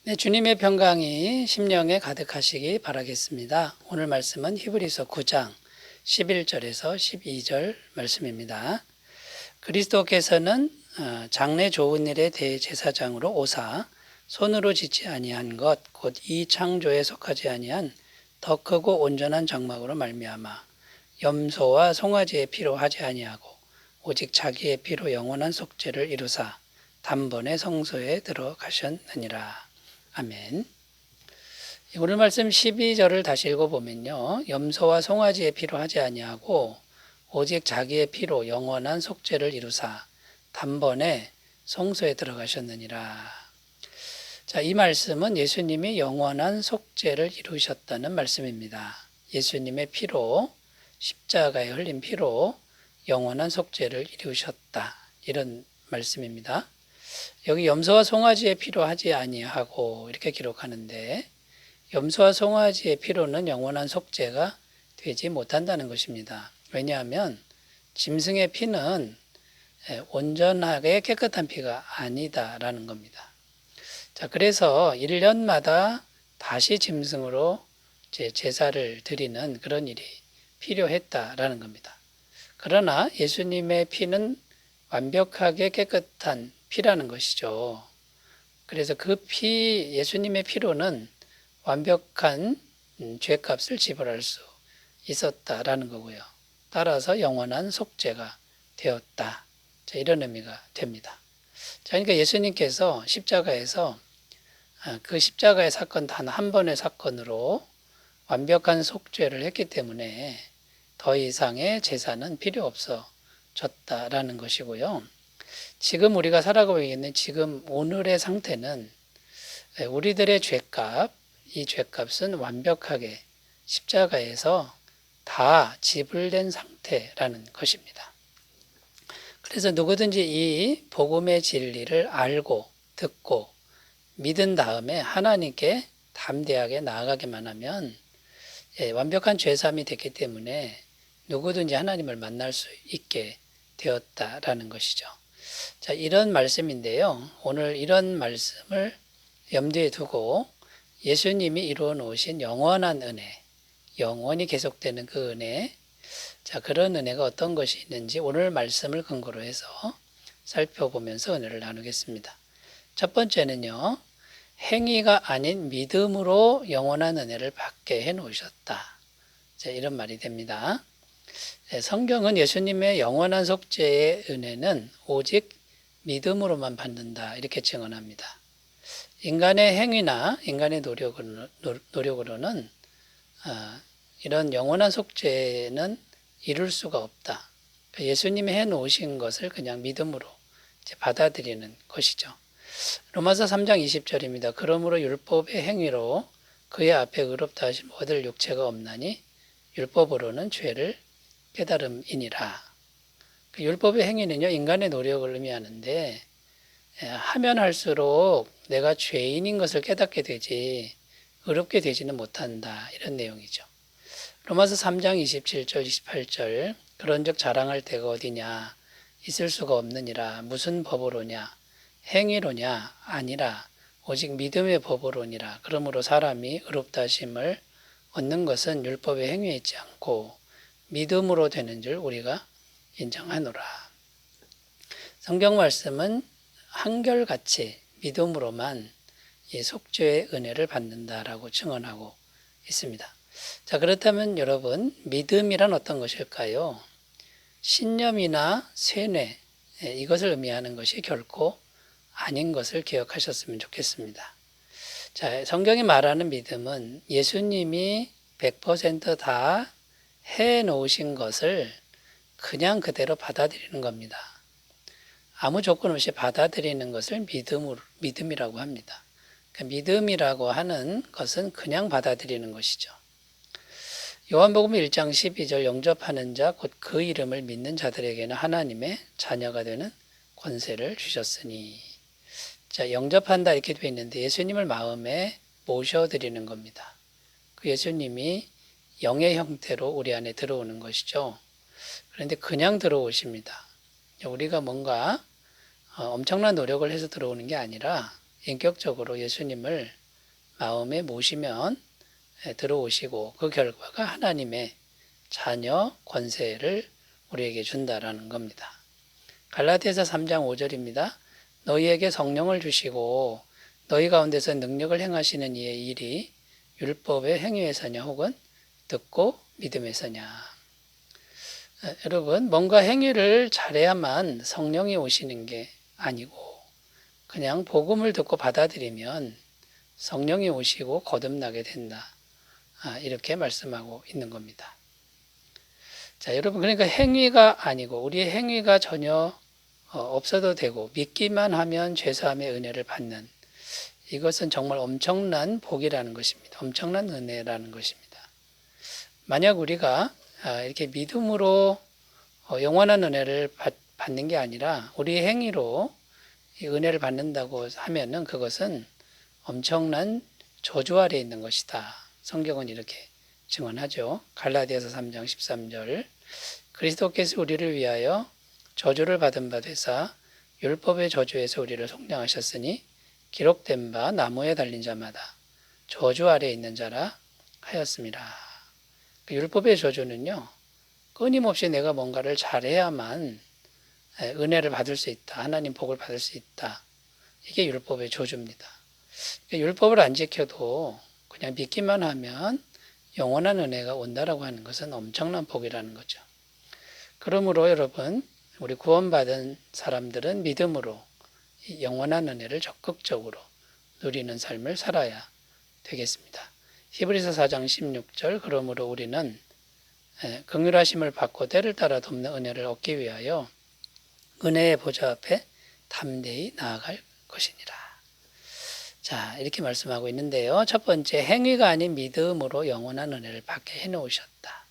네, 주님의 평강이 심령에 가득하시기 바라겠습니다. 오늘 말씀은 히브리서 9장 11절에서 12절 말씀입니다. 그리스도께서는 장래 좋은 일의 대제사장으로 오사 손으로 짓지 아니한 것 곧 이 창조에 속하지 아니한 더 크고 온전한 장막으로 말미암아 염소와 송아지의 피로 하지 아니하고 오직 자기의 피로 영원한 속죄를 이루사 단번에 성소에 들어가셨느니라. 아멘. 오늘 말씀 12절을 다시 읽어보면요. 염소와 송아지의 피로 하지 아니하고 오직 자기의 피로 영원한 속죄를 이루사 단번에 성소에 들어가셨느니라. 자, 이 말씀은 예수님이 영원한 속죄를 이루셨다는 말씀입니다. 예수님의 피로, 십자가에 흘린 피로 영원한 속죄를 이루셨다. 이런 말씀입니다. 여기 염소와 송아지의 피로 하지 아니하고 이렇게 기록하는데 염소와 송아지의 피로는 영원한 속죄가 되지 못한다는 것입니다. 왜냐하면 짐승의 피는 온전하게 깨끗한 피가 아니다라는 겁니다. 자, 그래서 1년마다 다시 짐승으로 제사를 드리는 그런 일이 필요했다라는 겁니다. 그러나 예수님의 피는 완벽하게 깨끗한 피라는 것이죠. 그래서 그 피, 예수님의 피로는 완벽한 죄값을 지불할 수 있었다라는 거고요. 따라서 영원한 속죄가 되었다. 자, 이런 의미가 됩니다. 자, 그러니까 예수님께서 십자가에서 그 십자가의 사건 단 한 번의 사건으로 완벽한 속죄를 했기 때문에 더 이상의 제사는 필요 없어졌다라는 것이고요. 지금 우리가 살아가고 있는 지금 오늘의 상태는 우리들의 죄값, 이 죄값은 완벽하게 십자가에서 다 지불된 상태라는 것입니다. 그래서 누구든지 이 복음의 진리를 알고 듣고 믿은 다음에 하나님께 담대하게 나아가기만 하면 완벽한 죄사함이 됐기 때문에 누구든지 하나님을 만날 수 있게 되었다라는 것이죠. 자, 이런 말씀인데요. 오늘 이런 말씀을 염두에 두고 예수님이 이루어 놓으신 영원한 은혜, 영원히 계속되는 그 은혜, 자, 그런 은혜가 어떤 것이 있는지 오늘 말씀을 근거로 해서 살펴보면서 은혜를 나누겠습니다. 첫 번째는요, 행위가 아닌 믿음으로 영원한 은혜를 받게 해 놓으셨다. 자, 이런 말이 됩니다. 성경은 예수님의 영원한 속죄의 은혜는 오직 믿음으로만 받는다 이렇게 증언합니다. 인간의 행위나 인간의 노력으로는 이런 영원한 속죄는 이룰 수가 없다. 예수님이 해놓으신 것을 그냥 믿음으로 받아들이는 것이죠. 로마서 3장 20절입니다. 그러므로 율법의 행위로 그의 앞에 의롭다 하심 얻을 육체가 없나니 율법으로는 죄를 깨달음이니라. 그 율법의 행위는요, 인간의 노력을 의미하는데 하면 할수록 내가 죄인인 것을 깨닫게 되지 의롭게 되지는 못한다. 이런 내용이죠. 로마서 3장 27절 28절 그런즉 자랑할 데가 어디냐 있을 수가 없느니라. 무슨 법으로냐 행위로냐 아니라 오직 믿음의 법으로니라. 그러므로 사람이 의롭다 하심을 얻는 것은 율법의 행위에 있지 않고 믿음으로 되는 줄 우리가 인정하노라. 성경 말씀은 한결같이 믿음으로만 이 속죄의 은혜를 받는다라고 증언하고 있습니다. 자, 그렇다면 여러분, 믿음이란 어떤 것일까요? 신념이나 세뇌, 이것을 의미하는 것이 결코 아닌 것을 기억하셨으면 좋겠습니다. 자, 성경이 말하는 믿음은 예수님이 100% 해 놓으신 것을 그냥 그대로 받아들이는 겁니다. 아무 조건 없이 받아들이는 것을 믿음이라고 합니다. 그러니까 믿음이라고 하는 것은 그냥 받아들이는 것이죠. 요한복음 1장 12절 영접하는 자 곧 그 이름을 믿는 자들에게는 하나님의 자녀가 되는 권세를 주셨으니. 자, 영접한다 이렇게 되어 있는데 예수님을 마음에 모셔드리는 겁니다. 그 예수님이 영의 형태로 우리 안에 들어오는 것이죠. 그런데 그냥 들어오십니다. 우리가 뭔가 엄청난 노력을 해서 들어오는 게 아니라 인격적으로 예수님을 마음에 모시면 들어오시고 그 결과가 하나님의 자녀 권세를 우리에게 준다라는 겁니다. 갈라디아서 3장 5절입니다. 너희에게 성령을 주시고 너희 가운데서 능력을 행하시는 이의 일이 율법의 행위에서냐 혹은 듣고 믿음에서냐. 여러분, 뭔가 행위를 잘해야만 성령이 오시는 게 아니고 그냥 복음을 듣고 받아들이면 성령이 오시고 거듭나게 된다. 이렇게 말씀하고 있는 겁니다. 자, 여러분, 그러니까 행위가 아니고 우리의 행위가 전혀 없어도 되고 믿기만 하면 죄사함의 은혜를 받는, 이것은 정말 엄청난 복이라는 것입니다. 엄청난 은혜라는 것입니다. 만약 우리가 이렇게 믿음으로 영원한 은혜를 받는 게 아니라 우리의 행위로 이 은혜를 받는다고 하면은 그것은 엄청난 저주 아래에 있는 것이다. 성경은 이렇게 증언하죠. 갈라디아서 3장 13절 그리스도께서 우리를 위하여 저주를 받은 바 되사 율법의 저주에서 우리를 속량하셨으니 기록된 바 나무에 달린 자마다 저주 아래에 있는 자라 하였습니다. 그 율법의 저주는요, 끊임없이 내가 뭔가를 잘해야만 은혜를 받을 수 있다. 하나님 복을 받을 수 있다. 이게 율법의 저주입니다. 율법을 안 지켜도 그냥 믿기만 하면 영원한 은혜가 온다라고 하는 것은 엄청난 복이라는 거죠. 그러므로 여러분, 우리 구원받은 사람들은 믿음으로 이 영원한 은혜를 적극적으로 누리는 삶을 살아야 되겠습니다. 히브리서 4장 16절 그러므로 우리는 긍휼하심을 받고 때를 따라 돕는 은혜를 얻기 위하여 은혜의 보좌 앞에 담대히 나아갈 것이니라. 자, 이렇게 말씀하고 있는데요. 첫 번째, 행위가 아닌 믿음으로 영원한 은혜를 받게 해놓으셨다.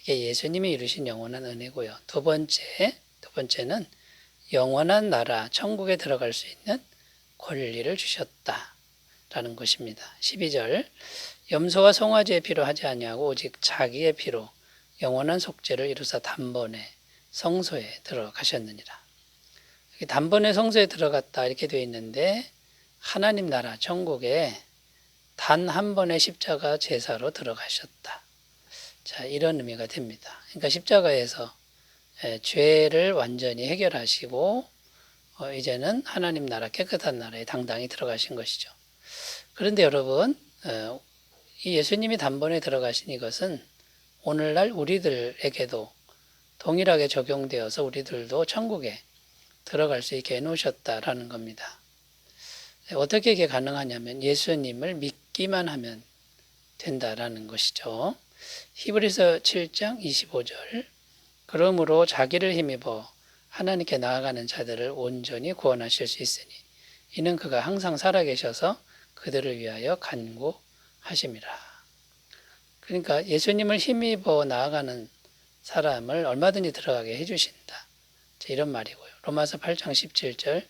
이게 예수님이 이루신 영원한 은혜고요. 두 번째는 영원한 나라, 천국에 들어갈 수 있는 권리를 주셨다라는 것입니다. 12절, 염소와 송아지의 피로 하지 아니하고 오직 자기의 피로 영원한 속죄를 이루사 단번에 성소에 들어가셨느니라. 단번에 성소에 들어갔다 이렇게 되어 있는데 하나님 나라 천국에 단 한 번의 십자가 제사로 들어가셨다. 자, 이런 의미가 됩니다. 그러니까 십자가에서 죄를 완전히 해결하시고 이제는 하나님 나라 깨끗한 나라에 당당히 들어가신 것이죠. 그런데 여러분, 이 예수님이 단번에 들어가신 이것은 오늘날 우리들에게도 동일하게 적용되어서 우리들도 천국에 들어갈 수 있게 해놓으셨다라는 겁니다. 어떻게 이게 가능하냐면 예수님을 믿기만 하면 된다라는 것이죠. 히브리서 7장 25절 그러므로 자기를 힘입어 하나님께 나아가는 자들을 온전히 구원하실 수 있으니 이는 그가 항상 살아계셔서 그들을 위하여 간구하심이라. 그러니까 예수님을 힘입어 나아가는 사람을 얼마든지 들어가게 해주신다. 이런 말이고요. 로마서 8장 17절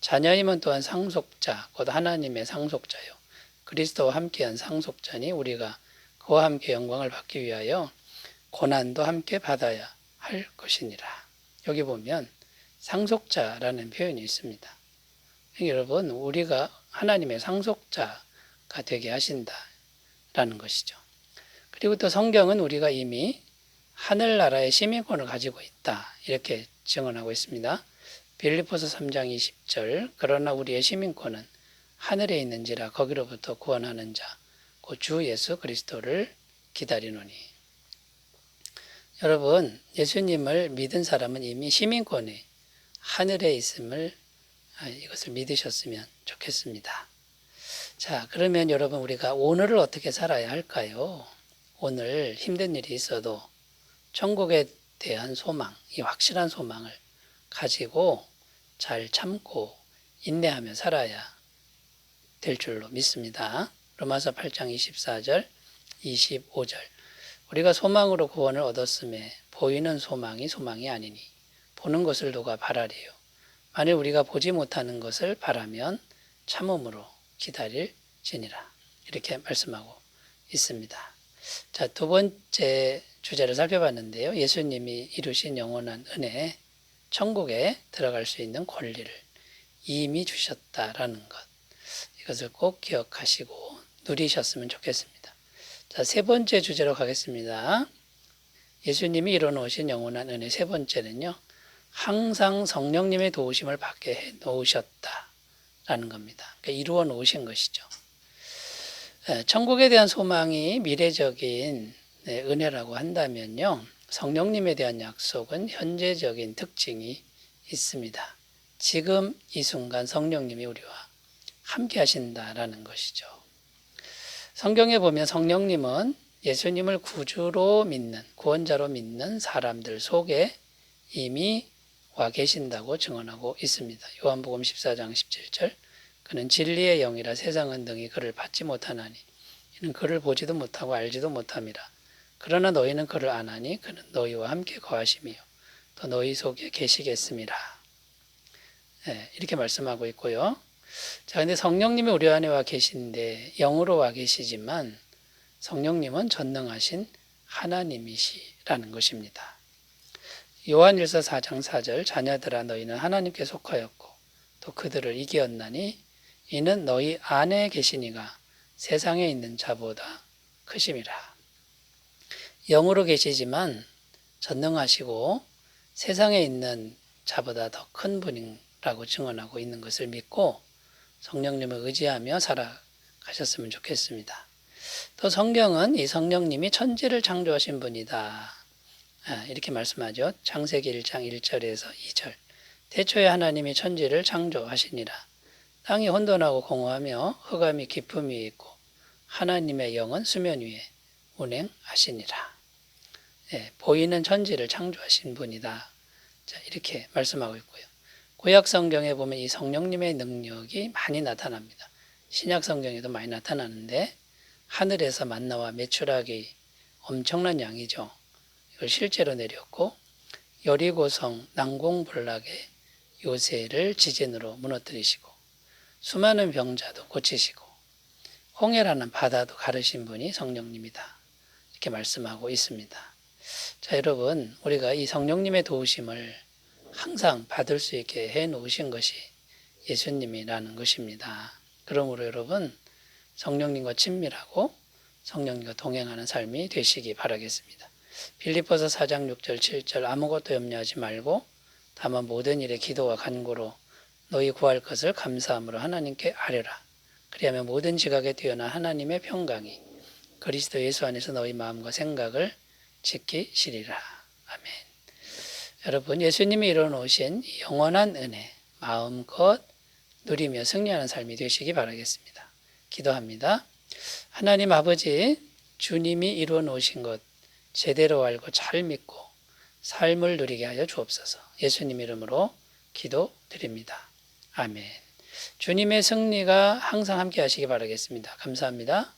자녀임은 또한 상속자, 곧 하나님의 상속자요. 그리스도와 함께한 상속자니 우리가 그와 함께 영광을 받기 위하여 고난도 함께 받아야 할 것이니라. 여기 보면 상속자라는 표현이 있습니다. 여러분, 우리가 하나님의 상속자가 되게 하신다라는 것이죠. 그리고 또 성경은 우리가 이미 하늘나라의 시민권을 가지고 있다 이렇게 증언하고 있습니다. 빌립보서 3장 20절 그러나 우리의 시민권은 하늘에 있는지라 거기로부터 구원하는 자 곧 주 예수 그리스도를 기다리노니. 여러분, 예수님을 믿은 사람은 이미 시민권이 하늘에 있음을 이것을 믿으셨으면 좋겠습니다. 자, 그러면 여러분 우리가 오늘을 어떻게 살아야 할까요? 오늘 힘든 일이 있어도 천국에 대한 소망, 이 확실한 소망을 가지고 잘 참고 인내하며 살아야 될 줄로 믿습니다. 로마서 8장 24절, 25절 우리가 소망으로 구원을 얻었음에 보이는 소망이 소망이 아니니 보는 것을 누가 바라리요. 만일 우리가 보지 못하는 것을 바라면 참음으로 기다릴지니라. 이렇게 말씀하고 있습니다. 자, 두 번째 주제를 살펴봤는데요. 예수님이 이루신 영원한 은혜, 천국에 들어갈 수 있는 권리를 이미 주셨다라는 것. 이것을 꼭 기억하시고 누리셨으면 좋겠습니다. 자, 세 번째 주제로 가겠습니다. 예수님이 이뤄놓으신 영원한 은혜 세 번째는요. 항상 성령님의 도우심을 받게 해 놓으셨다라는 겁니다. 그러니까 이루어 놓으신 것이죠. 천국에 대한 소망이 미래적인 은혜라고 한다면요. 성령님에 대한 약속은 현재적인 특징이 있습니다. 지금 이 순간 성령님이 우리와 함께 하신다라는 것이죠. 성경에 보면 성령님은 예수님을 구주로 믿는, 구원자로 믿는 사람들 속에 이미 와 계신다고 증언하고 있습니다. 요한복음 14장 17절 그는 진리의 영이라 세상은 등이 그를 받지 못하나니 이는 그를 보지도 못하고 알지도 못함이라. 그러나 너희는 그를 아나니 그는 너희와 함께 거하시며 또 너희 속에 계시겠음이라. 이렇게 말씀하고 있고요. 자, 근데 성령님이 우리 안에 와 계신데 영으로 와 계시지만 성령님은 전능하신 하나님이시라는 것입니다. 요한일서 4장 4절 자녀들아 너희는 하나님께 속하였고 또 그들을 이기었나니 이는 너희 안에 계시니가 세상에 있는 자보다 크심이라. 영으로 계시지만 전능하시고 세상에 있는 자보다 더 큰 분이라고 증언하고 있는 것을 믿고 성령님을 의지하며 살아가셨으면 좋겠습니다. 또 성경은 이 성령님이 천지를 창조하신 분이다. 이렇게 말씀하죠. 창세기 1장 1절에서 2절. 태초에 하나님이 천지를 창조하시니라. 땅이 혼돈하고 공허하며 흑암이 깊음이 있고 하나님의 영은 수면 위에 운행하시니라. 보이는 천지를 창조하신 분이다. 자, 이렇게 말씀하고 있고요. 구약 성경에 보면 이 성령님의 능력이 많이 나타납니다. 신약 성경에도 많이 나타나는데 하늘에서 만나와 메추라기 엄청난 양이죠. 이걸 실제로 내렸고 여리고성 난공불락의 요새를 지진으로 무너뜨리시고 수많은 병자도 고치시고 홍해라는 바다도 가르신 분이 성령님이다. 이렇게 말씀하고 있습니다. 자, 여러분, 우리가 이 성령님의 도우심을 항상 받을 수 있게 해 놓으신 것이 예수님이라는 것입니다. 그러므로 여러분, 성령님과 친밀하고 성령님과 동행하는 삶이 되시기 바라겠습니다. 빌립보서 4장 6절 7절 아무것도 염려하지 말고 다만 모든 일에 기도와 간구로 너희 구할 것을 감사함으로 하나님께 아뢰라. 그리하면 모든 지각에 뛰어난 하나님의 평강이 그리스도 예수 안에서 너희 마음과 생각을 지키시리라. 아멘. 여러분, 예수님이 이뤄놓으신 영원한 은혜 마음껏 누리며 승리하는 삶이 되시기 바라겠습니다. 기도합니다. 하나님 아버지, 주님이 이루어 놓으신 것 제대로 알고 잘 믿고 삶을 누리게 하여 주옵소서. 예수님 이름으로 기도드립니다. 아멘. 주님의 승리가 항상 함께 하시기 바라겠습니다. 감사합니다.